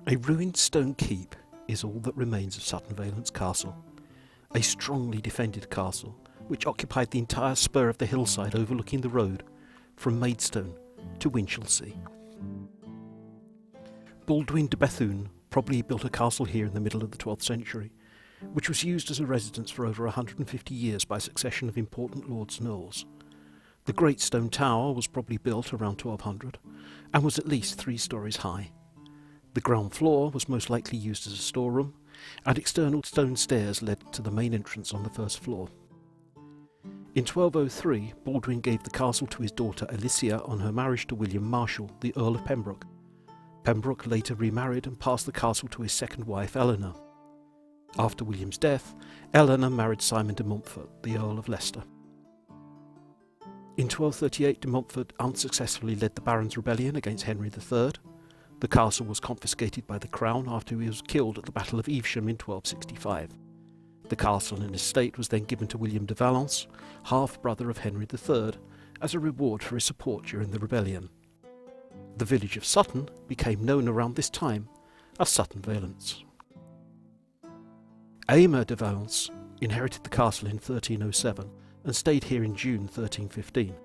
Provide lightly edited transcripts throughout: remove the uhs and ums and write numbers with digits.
A ruined stone keep is all that remains of Sutton Valence Castle, a strongly defended castle which occupied the entire spur of the hillside overlooking the road from Maidstone to Winchelsea. Baldwin de Bethune probably built a castle here in the middle of the 12th century, which was used as a residence for over 150 years by a succession of important lords and earls. The Great Stone Tower was probably built around 1200 and was at least 3 stories high. The ground floor was most likely used as a storeroom, and external stone stairs led to the main entrance on the first floor. In 1203, Baldwin gave the castle to his daughter Alicia on her marriage to William Marshal, the Earl of Pembroke. Pembroke later remarried and passed the castle to his second wife Eleanor. After William's death, Eleanor married Simon de Montfort, the Earl of Leicester. In 1238, de Montfort unsuccessfully led the Barons' Rebellion against Henry III. The castle was confiscated by the Crown after he was killed at the Battle of Evesham in 1265. The castle and estate was then given to William de Valence, half-brother of Henry III, as a reward for his support during the rebellion. The village of Sutton became known around this time as Sutton Valence. Aymer de Valence inherited the castle in 1307 and stayed here in June 1315,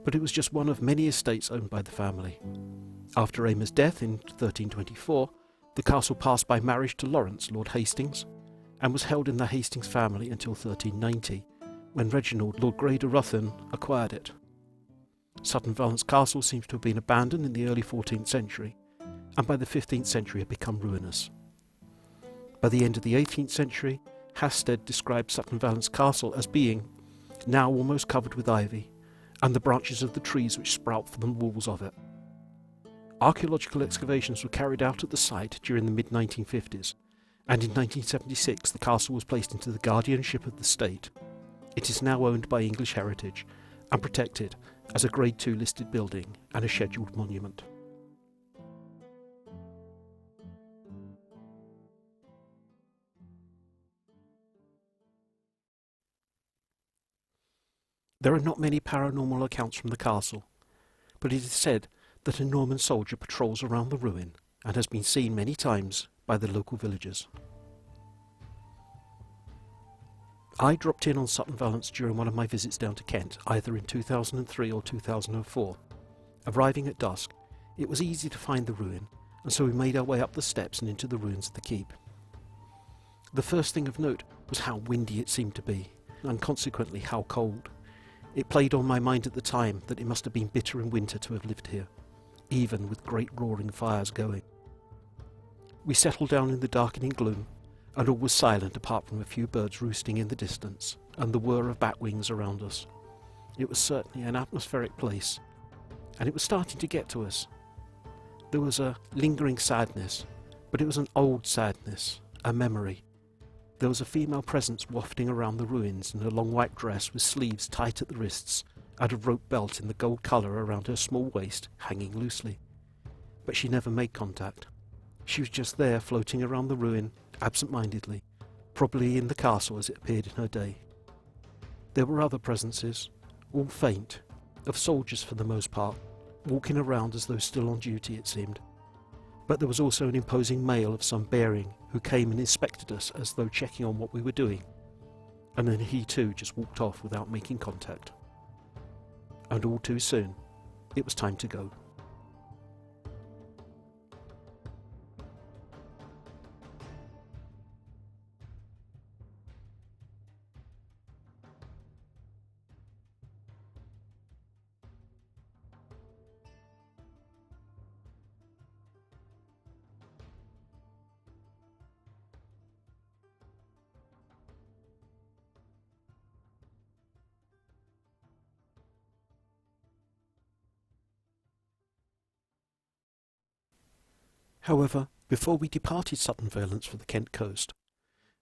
but it was just one of many estates owned by the family. After Aymer's death in 1324, the castle passed by marriage to Lawrence, Lord Hastings, and was held in the Hastings family until 1390, when Reginald, Lord Grey de Ruthin, acquired it. Sutton Valence Castle seems to have been abandoned in the early 14th century, and by the 15th century had become ruinous. By the end of the 18th century, Hasted described Sutton Valence Castle as being now almost covered with ivy, and the branches of the trees which sprout from the walls of it. Archaeological excavations were carried out at the site during the mid-1950s, and in 1976 the castle was placed into the guardianship of the state. It is now owned by English Heritage and protected as a Grade 2 listed building and a scheduled monument. There are not many paranormal accounts from the castle, but it is said that a Norman soldier patrols around the ruin and has been seen many times by the local villagers. I dropped in on Sutton Valence during one of my visits down to Kent, either in 2003 or 2004. Arriving at dusk, it was easy to find the ruin, and so we made our way up the steps and into the ruins of the keep. The first thing of note was how windy it seemed to be, and consequently how cold. It played on my mind at the time that it must have been bitter in winter to have lived here, even with great roaring fires going. We settled down in the darkening gloom, and all was silent apart from a few birds roosting in the distance and the whir of bat wings around us. It was certainly an atmospheric place, and it was starting to get to us. There was a lingering sadness, but it was an old sadness, a memory. There was a female presence wafting around the ruins in a long white dress with sleeves tight at the wrists and a rope belt in the gold colour around her small waist hanging loosely. But she never made contact. She was just there floating around the ruin, absent-mindedly, probably in the castle as it appeared in her day. There were other presences, all faint, of soldiers for the most part, walking around as though still on duty it seemed. But there was also an imposing male of some bearing who came and inspected us as though checking on what we were doing, and then he too just walked off without making contact. And all too soon, it was time to go. However, before we departed Sutton Valence for the Kent coast,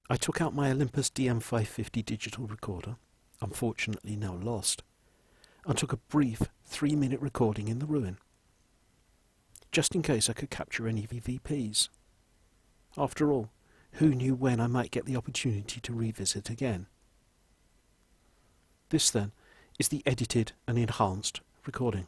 I took out my Olympus DM550 digital recorder, unfortunately now lost, and took a brief 3-minute recording in the ruin, just in case I could capture any EVPs. After all, who knew when I might get the opportunity to revisit again? This then is the edited and enhanced recording.